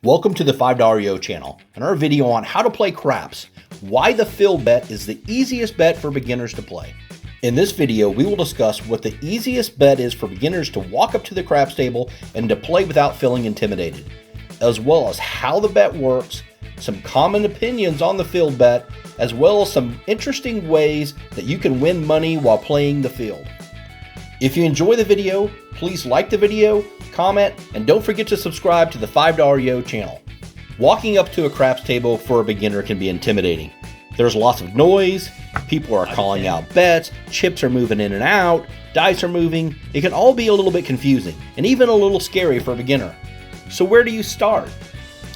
Welcome to the $5 Yo channel and our video on how to play craps, why the field bet is the easiest bet for beginners to play. In this video, we will discuss what the easiest bet is for beginners to walk up to the craps table and to play without feeling intimidated, as well as how the bet works, some common opinions on the field bet, as well as some interesting ways that you can win money while playing the field. If you enjoy the video, please like the video, comment, and don't forget to subscribe to the $5 Yo channel. Walking up to a craps table for a beginner can be intimidating. There's lots of noise, people are calling out bets, chips are moving in and out, dice are moving. It can all be a little bit confusing and even a little scary for a beginner. So where do you start?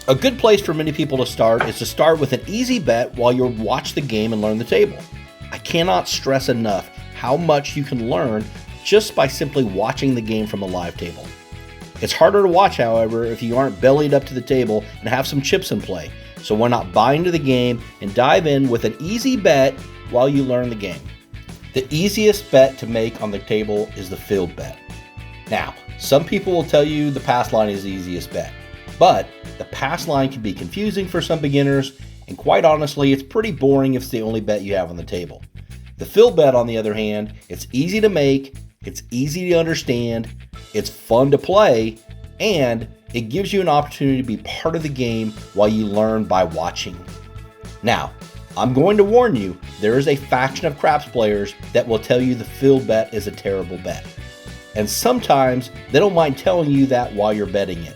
A good place for many people to start is to start with an easy bet while you watch the game and learn the table. I cannot stress enough how much you can learn just by simply watching the game from a live table. It's harder to watch, however, if you aren't bellied up to the table and have some chips in play. So why not buy into the game and dive in with an easy bet while you learn the game. The easiest bet to make on the table is the field bet. Now, some people will tell you the pass line is the easiest bet, but the pass line can be confusing for some beginners, and quite honestly, it's pretty boring if it's the only bet you have on the table. The field bet, on the other hand, it's easy to make, it's easy to understand, it's fun to play, and it gives you an opportunity to be part of the game while you learn by watching. Now, I'm going to warn you, there is a faction of craps players that will tell you the field bet is a terrible bet. And sometimes they don't mind telling you that while you're betting it.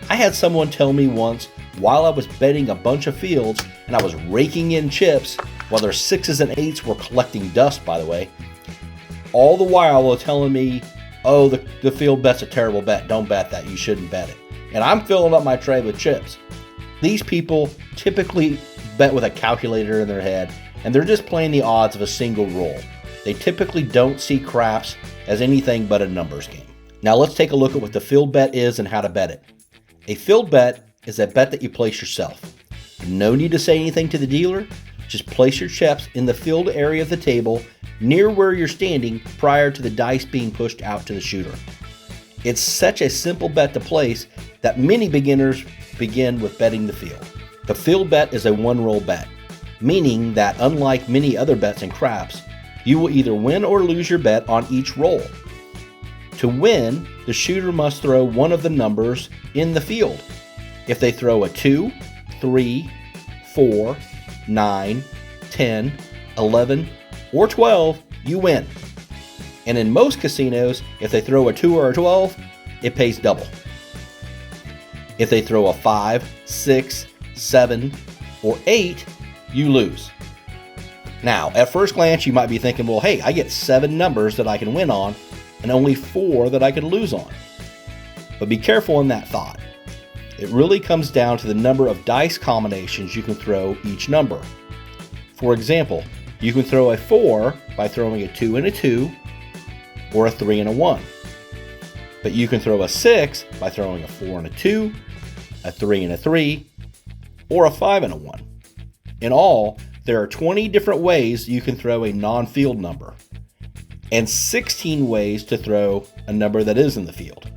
I had someone tell me once while I was betting a bunch of fields and I was raking in chips while their 6s and 8s were collecting dust, by the way. All the while they're telling me, oh, the field bet's a terrible bet. Don't bet that. You shouldn't bet it. And I'm filling up my tray with chips. These people typically bet with a calculator in their head, and they're just playing the odds of a single roll. They typically don't see craps as anything but a numbers game. Now let's take a look at what the field bet is and how to bet it. A field bet is a bet that you place yourself. No need to say anything to the dealer. Just place your chips in the field area of the table near where you're standing prior to the dice being pushed out to the shooter. It's such a simple bet to place that many beginners begin with betting the field. The field bet is a one-roll bet, meaning that unlike many other bets in craps, you will either win or lose your bet on each roll. To win, the shooter must throw one of the numbers in the field. If they throw a 2, 3, 4, 9, 10, 11, or 12, you win. And in most casinos, if they throw a 2 or a 12, it pays double. If they throw a 5, 6, 7, or 8, you lose. Now, at first glance, you might be thinking, well, hey, I get 7 numbers that I can win on and only 4 that I can lose on. But be careful in that thought. It really comes down to the number of dice combinations you can throw each number. For example, you can throw a 4 by throwing a 2 and a 2, or a 3 and a 1. But you can throw a 6 by throwing a 4 and a 2, a 3 and a 3, or a 5 and a 1. In all, there are 20 different ways you can throw a non-field number, and 16 ways to throw a number that is in the field.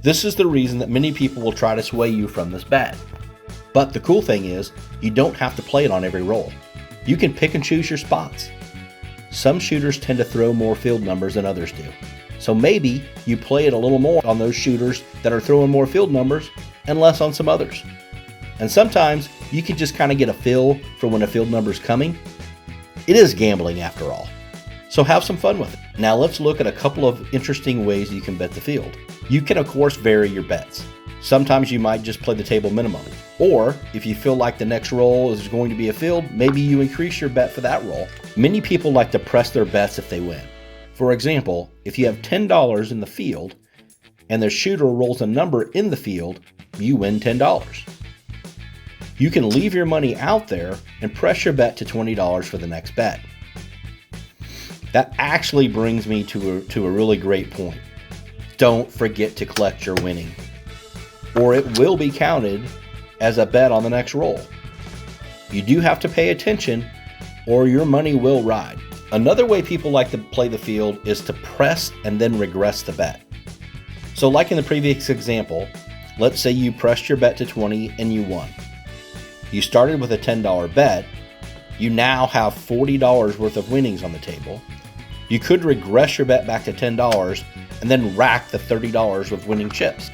This is the reason that many people will try to sway you from this bet. But the cool thing is, you don't have to play it on every roll. You can pick and choose your spots. Some shooters tend to throw more field numbers than others do. So maybe you play it a little more on those shooters that are throwing more field numbers and less on some others. And sometimes you can just kind of get a feel for when a field number is coming. It is gambling after all. So have some fun with it. Now let's look at a couple of interesting ways you can bet the field. You can of course vary your bets. Sometimes you might just play the table minimum. Or if you feel like the next roll is going to be a field, maybe you increase your bet for that roll. Many people like to press their bets if they win. For example, if you have $10 in the field and the shooter rolls a number in the field, you win $10. You can leave your money out there and press your bet to $20 for the next bet. That actually brings me to a really great point. Don't forget to collect your winning, or it will be counted as a bet on the next roll. You do have to pay attention, or your money will ride. Another way people like to play the field is to press and then regress the bet. So like in the previous example, Let's say you pressed your bet to 20 and you won. You started with a $10 bet. You now have $40 worth of winnings on the table. You could regress your bet back to $10 and then rack the $30 of winning chips.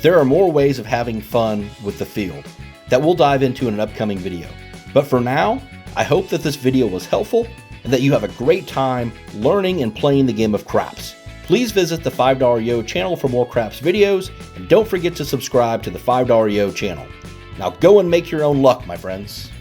There are more ways of having fun with the field that we'll dive into in an upcoming video. But for now, I hope that this video was helpful and that you have a great time learning and playing the game of craps. Please visit the $5 Yo channel for more craps videos, and don't forget to subscribe to the $5 Yo channel. Now go and make your own luck, my friends.